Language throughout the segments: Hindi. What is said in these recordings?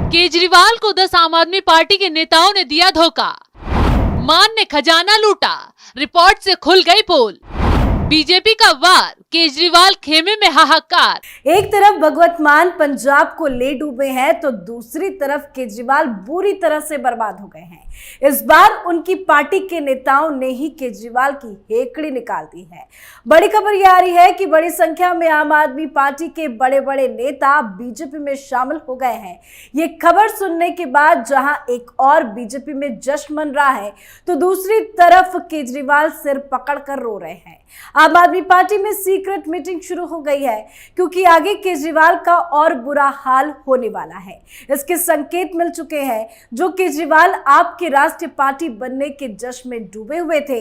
केजरीवाल को 10 आम आदमी पार्टी के नेताओं ने दिया धोखा। मान ने खजाना लूटा, रिपोर्ट से खुल गई पोल। बीजेपी का वार, केजरीवाल खेमे में हाहाकार। एक तरफ भगवत मान पंजाब को ले डूबे हैं तो दूसरी तरफ केजरीवाल बुरी तरह से बर्बाद हो गए हैं। इस बार उनकी पार्टी के नेताओं ने ही केजरीवाल की हेकड़ी निकाल दी है। बड़ी खबर यह आ रही है कि बड़ी संख्या में आम आदमी पार्टी के बड़े बड़े नेता बीजेपी में शामिल हो गए हैं। ये खबर सुनने के बाद जहां एक और बीजेपी में जश्न मन रहा है तो दूसरी तरफ केजरीवाल सिर पकड़कर रो रहे हैं। आम आदमी पार्टी में सीक्रेट मीटिंग शुरू हो गई है क्योंकि आगे केजरीवाल का और बुरा हाल होने वाला है। इसके संकेत मिल चुके हैं। जो केजरीवाल आपके राष्ट्रीय पार्टी बनने के जश्न में डूबे हुए थे,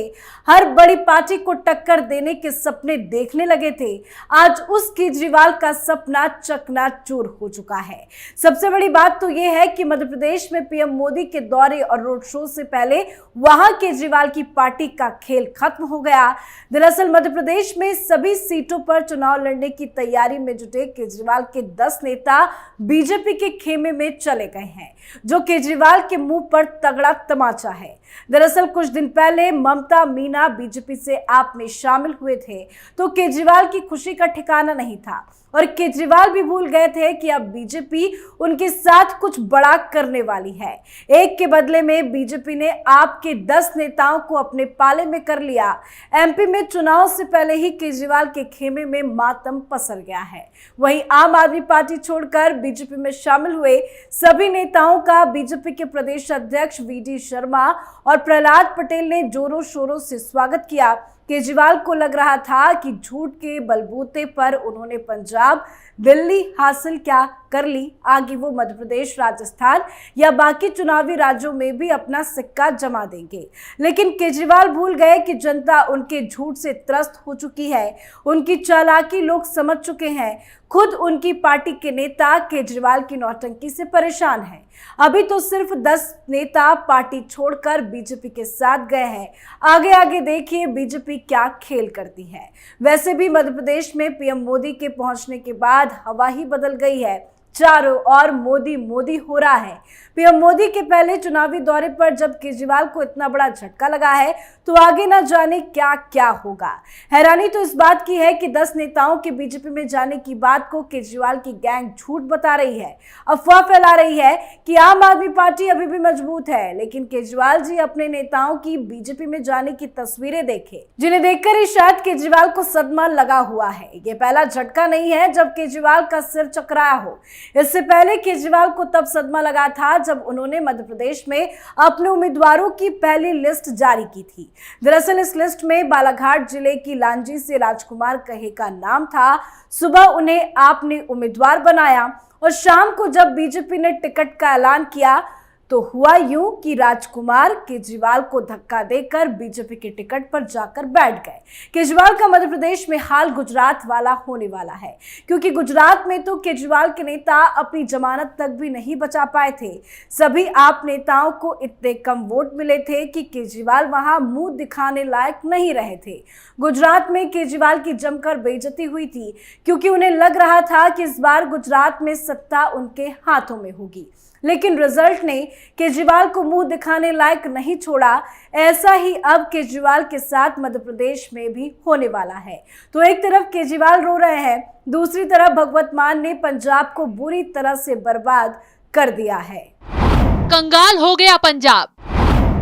हर बड़ी पार्टी को टक्कर देने के सपने देखने लगे थे, आज उस केजरीवाल का सपना चकनाचूर हो चुका है। सबसे बड़ी बात तो यह है कि मध्य प्रदेश में पीएम मोदी के दौरे और रोड शो से पहले वहां केजरीवाल की पार्टी का खेल खत्म हो गया। दरअसल मध्य प्रदेश में सभी सीटों पर चुनाव लड़ने की तैयारी में जुटे केजरीवाल के 10 नेता बीजेपी के खेमे में चले गए हैं, जो केजरीवाल के मुंह पर तगड़ा तमाचा है। दरअसल कुछ दिन पहले ममता मीना बीजेपी से आप में शामिल हुए थे तो केजरीवाल की खुशी का ठिकाना नहीं था और केजरीवाल भी भूल गए थे कि अब बीजेपी उनके साथ कुछ बड़ा करने वाली है। एक के बदले में बीजेपी ने आपके 10 नेताओं को अपने पाले में कर लिया। एमपी में चुनाव से पहले ही केजरीवाल के खेमे में मातम पसर गया है। वहीं आम आदमी पार्टी छोड़कर बीजेपी में शामिल हुए सभी नेताओं का बीजेपी के प्रदेश अध्यक्ष वीडी शर्मा और प्रहलाद पटेल ने जोरों शोरों से स्वागत किया। केजरीवाल को लग रहा था कि झूठ के बलबूते पर उन्होंने पंजाब, दिल्ली हासिल क्या कर ली, आगे वो मध्य प्रदेश, राजस्थान या बाकी चुनावी राज्यों में भी अपना सिक्का जमा देंगे। लेकिन केजरीवाल भूल गए कि जनता उनके झूठ से त्रस्त हो चुकी है। उनकी चालाकी लोग समझ चुके हैं। खुद उनकी पार्टी के नेता केजरीवाल की नौटंकी से परेशान हैं। अभी तो सिर्फ 10 नेता पार्टी छोड़कर बीजेपी के साथ गए हैं। आगे आगे देखिए बीजेपी क्या खेल करती है। वैसे भी मध्य प्रदेश में पीएम मोदी के पहुंचने के बाद हवा ही बदल गई है। चारों ओर मोदी मोदी हो रहा है। पीएम मोदी के पहले चुनावी दौरे पर जब केजरीवाल को इतना बड़ा झटका लगा है तो आगे ना जाने क्या क्या होगा। हैरानी तो इस बात की है कि 10 नेताओं के बीजेपी में जाने की बात को केजरीवाल की गैंग झूठ बता रही है, अफवाह फैला रही है कि आम आदमी पार्टी अभी भी मजबूत है। लेकिन केजरीवाल जी अपने नेताओं की बीजेपी में जाने की तस्वीरें देखें, जिन्हें देखकर ही शायद केजरीवाल को सदमा लगा हुआ है। ये पहला झटका नहीं है जब केजरीवाल का सिर चकराया हो। इससे पहले केजरीवाल को तब सदमा लगा था जब उन्होंने मध्य प्रदेश में अपने उम्मीदवारों की पहली लिस्ट जारी की थी। दरअसल इस लिस्ट में बालाघाट जिले की लांजी से राजकुमार कहे का नाम था। सुबह उन्हें आपने उम्मीदवार बनाया और शाम को जब बीजेपी ने टिकट का ऐलान किया तो हुआ यूं कि राजकुमार केजरीवाल को धक्का देकर बीजेपी के टिकट पर जाकर बैठ गए। केजरीवाल का मध्य प्रदेश में हाल गुजरात वाला होने वाला है, क्योंकि गुजरात में तो केजरीवाल के नेता अपनी जमानत तक भी नहीं बचा पाए थे। सभी आप नेताओं को इतने कम वोट मिले थे कि केजरीवाल वहां मुंह दिखाने लायक नहीं रहे थे। गुजरात में केजरीवाल की जमकर बेइज्जती हुई थी क्योंकि उन्हें लग रहा था कि इस बार गुजरात में सत्ता उनके हाथों में होगी। लेकिन रिजल्ट ने केजरीवाल को मुंह दिखाने लायक नहीं छोड़ा। ऐसा ही अब केजरीवाल के साथ मध्य प्रदेश में भी होने वाला है। तो एक तरफ केजरीवाल रो रहे हैं, दूसरी तरफ भगवत मान ने पंजाब को बुरी तरह से बर्बाद कर दिया है। कंगाल हो गया पंजाब,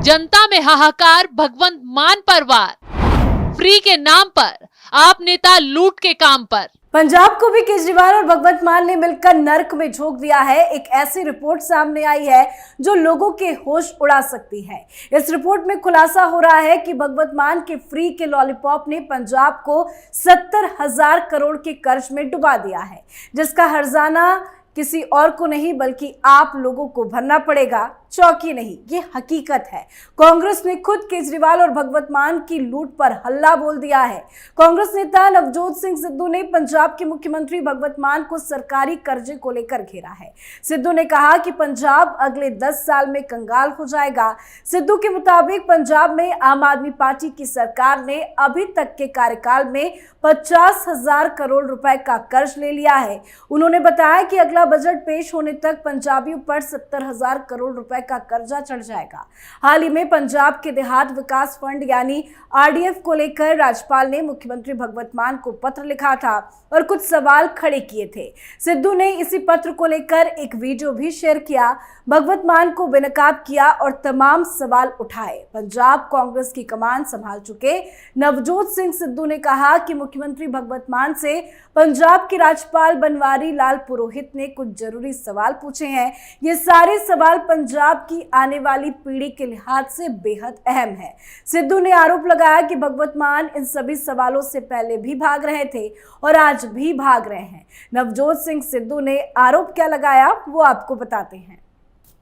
जनता में हाहाकार, भगवंत मान पर वार। फ्री के नाम पर आप नेता लूट के काम पर। पंजाब को भी केजरीवाल और भगवत मान ने मिलकर नर्क में झोंक दिया है। एक ऐसी रिपोर्ट सामने आई है जो लोगों के होश उड़ा सकती है। इस रिपोर्ट में खुलासा हो रहा है कि भगवत मान के फ्री के लॉलीपॉप ने पंजाब को 70,000 करोड़ के कर्ज में डुबा दिया है, जिसका हर्जाना किसी और को नहीं बल्कि आप लोगों को भरना पड़ेगा। चौंकी नहीं, ये हकीकत है। कांग्रेस ने खुद केजरीवाल और भगवत मान की लूट पर हल्ला बोल दिया है। कांग्रेस नेता नवजोत सिंह सिद्धू ने पंजाब के मुख्यमंत्री भगवत मान को सरकारी कर्जे को लेकर घेरा है। सिद्धू ने कहा कि पंजाब अगले 10 साल में कंगाल हो जाएगा। सिद्धू के मुताबिक पंजाब में आम आदमी पार्टी की सरकार ने अभी तक के कार्यकाल में 50,000 करोड़ रुपए का कर्ज ले लिया है। उन्होंने बताया कि अगला बजट पेश होने तक पंजाबियों पर 70,000 करोड़ रुपए का कर्जा चढ़ जाएगा। हाल ही में पंजाब के देहात विकास फंड यानी आरडीएफ को लेकर राज्यपाल ने मुख्यमंत्री भगवत मान को पत्र लिखा था और कुछ सवाल खड़े किए थे। सिद्धू ने इसी पत्र को लेकर एक वीडियो भी शेयर किया, भगवत मान को बेनकाब किया और तमाम सवाल उठाए। पंजाब कांग्रेस की कमान संभाल चुके नवजोत सिंह सिद्धू ने कहा कि मुख्यमंत्री भगवत मान से पंजाब के राज्यपाल बनवारी लाल पुरोहित ने कुछ जरूरी सवाल पूछे हैं। ये सारे सवाल पंजाब की आने वाली पीढ़ी के लिहाज से बेहद अहम है। सिद्धू ने आरोप लगाया कि भगवत मान इन सभी सवालों से पहले भी भाग रहे थे और आज भी भाग रहे हैं। नवजोत सिंह सिद्धू ने आरोप क्या लगाया वो आपको बताते हैं।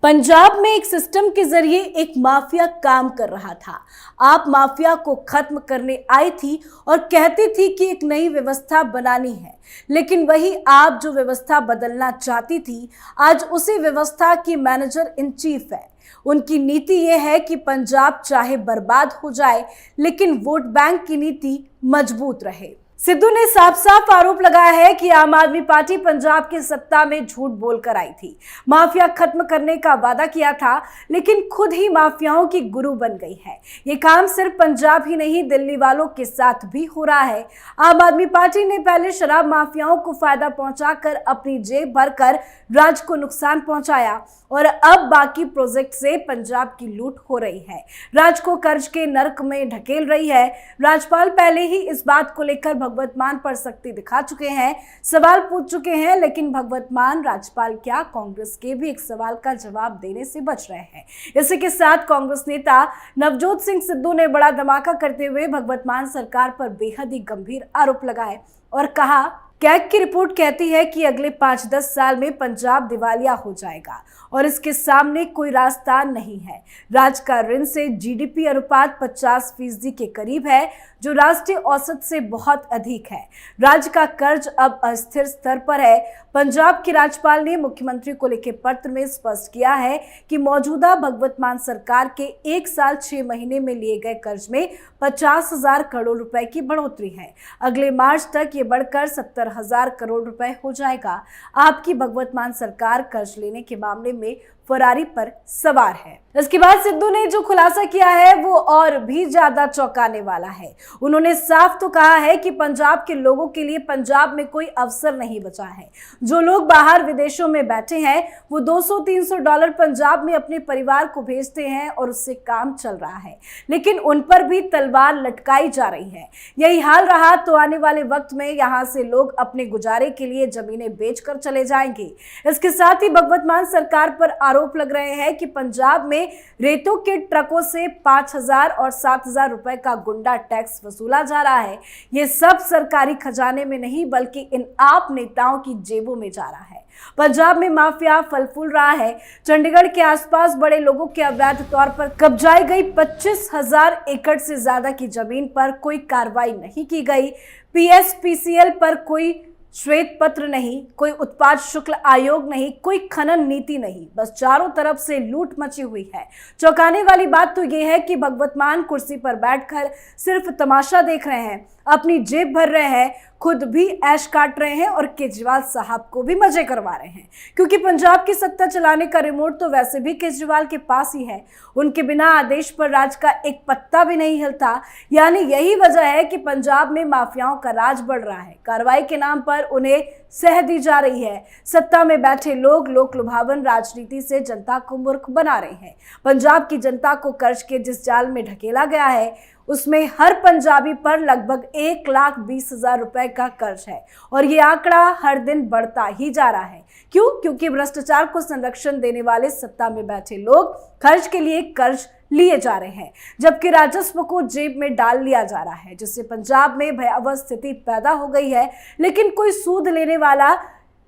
पंजाब में एक सिस्टम के जरिए एक माफिया काम कर रहा था। आप माफिया को खत्म करने आई थी और कहती थी कि एक नई व्यवस्था बनानी है, लेकिन वही आप जो व्यवस्था बदलना चाहती थी आज उसी व्यवस्था की मैनेजर इन चीफ है। उनकी नीति यह है कि पंजाब चाहे बर्बाद हो जाए लेकिन वोट बैंक की नीति मजबूत रहे। सिद्धू ने साफ साफ आरोप लगाया है कि आम आदमी पार्टी पंजाब की सत्ता में झूठ बोलकर आई थी, माफिया खत्म करने का वादा किया था, लेकिन खुद ही माफियाओं की गुरु बन गई है। ये काम सिर्फ पंजाब ही नहीं दिल्ली वालों के साथ भी हो रहा है। आम आदमी पार्टी ने पहले शराब माफियाओं को फायदा पहुंचाकर अपनी जेब भरकर राज्य को नुकसान पहुंचाया और अब बाकी प्रोजेक्ट से पंजाब की लूट हो रही है, राज्य को कर्ज के नर्क में ढकेल रही है। राज्यपाल पहले ही इस बात को लेकर भगवत मान पर सख्ती दिखा चुके हैं, सवाल पूछ चुके हैं, लेकिन भगवत मान राज्यपाल क्या कांग्रेस के भी एक सवाल का जवाब देने से बच रहे हैं। इसी के साथ कांग्रेस नेता नवजोत सिंह सिद्धू ने बड़ा धमाका करते हुए भगवत मान सरकार पर बेहद ही गंभीर आरोप लगाए और कहा, कैग की रिपोर्ट कहती है कि अगले 5-10 साल में पंजाब दिवालिया हो जाएगा और इसके सामने कोई रास्ता नहीं है। राज्य का ऋण से जीडीपी अनुपात 50% के करीब है, जो राष्ट्रीय औसत से बहुत अधिक है। राज्य का कर्ज अब अस्थिर स्तर पर है। पंजाब के राज्यपाल ने मुख्यमंत्री को लिखे पत्र में स्पष्ट किया है कि मौजूदा भगवत मान सरकार के 1 साल 6 महीने में लिए गए कर्ज में 50,000 करोड़ रुपए की बढ़ोतरी है। अगले मार्च तक ये बढ़कर 70,000 करोड़ रुपए हो जाएगा। आपकी भगवत मान सरकार कर्ज लेने के मामले में फरारी पर सवार है। इसके बाद सिद्धू ने जो खुलासा किया है वो और भी ज्यादा चौंकाने वाला है। उन्होंने साफ तो कहा है कि पंजाब के लोगों के लिए पंजाब में कोई अवसर नहीं बचा है। जो लोग बाहर विदेशों में बैठे हैं वो $200-300 पंजाब में अपने परिवार को भेजते हैं और उससे काम चल रहा है, लेकिन उन पर भी तलवार लटकाई जा रही है। यही हाल रहा तो आने वाले वक्त में यहाँ से लोग अपने गुजारे के लिए जमीनें बेचकर चले जाएंगे। इसके साथ ही भगवत मान सरकार पर आरोप लग रहे हैं कि पंजाब में रेतों के ट्रकों से 5,000 और 7,000 रुपए का गुंडा टैक्स वसूला जा रहा है। ये सब सरकारी खजाने में नहीं बल्कि इन आप नेताओं की जेबों में जा रहा है। पंजाब में माफिया फल फूल रहा है। चंडीगढ़ के आसपास बड़े लोगों के अवैध तौर पर कब्जाई गई 25,000 एकड़ से ज्यादा की जमीन पर कोई कार्रवाई नहीं की गई। पीएसपीसीएल पर कोई श्वेत पत्र नहीं, कोई उत्पाद शुल्क आयोग नहीं, कोई खनन नीति नहीं, बस चारों तरफ से लूट मची हुई है। चौंकाने वाली बात तो यह है कि भगवत मान कुर्सी पर बैठकर सिर्फ तमाशा देख रहे हैं, अपनी जेब भर रहे हैं, खुद भी ऐश काट रहे हैं और केजरीवाल साहब को भी मजे करवा रहे हैं, क्योंकि पंजाब की सत्ता चलाने का रिमोट तो वैसे भी केजरीवाल के पास ही है। उनके बिना आदेश पर राज्य का एक पत्ता भी नहीं हिलता। यानी यही वजह है कि पंजाब में माफियाओं का राज बढ़ रहा है। कार्रवाई के नाम पर उन्हें सह दी जा रही है। सत्ता में बैठे लोग लोक लुभावन राजनीति से जनता को मूर्ख बना रहे हैं। पंजाब की जनता को कर्ज के जिस जाल में ढकेला गया है उसमें हर पंजाबी पर लगभग 1,20,000 रुपए का कर्ज है और ये आंकड़ा हर दिन बढ़ता ही जा रहा है। क्यों? क्योंकि भ्रष्टाचार को संरक्षण देने वाले सत्ता में बैठे लोग खर्च के लिए कर्ज लिए जा रहे हैं, जबकि राजस्व को जेब में डाल लिया जा रहा है, जिससे पंजाब में भयावह स्थिति पैदा हो गई है, लेकिन कोई सूद लेने वाला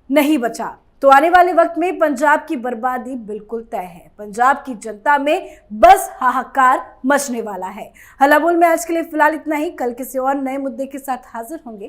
नहीं बचा। तो आने वाले वक्त में पंजाब की बर्बादी बिल्कुल तय है। पंजाब की जनता में बस हाहाकार मचने वाला है। हल्ला बोल में आज के लिए फिलहाल इतना ही। कल किसी और नए मुद्दे के साथ हाजिर होंगे।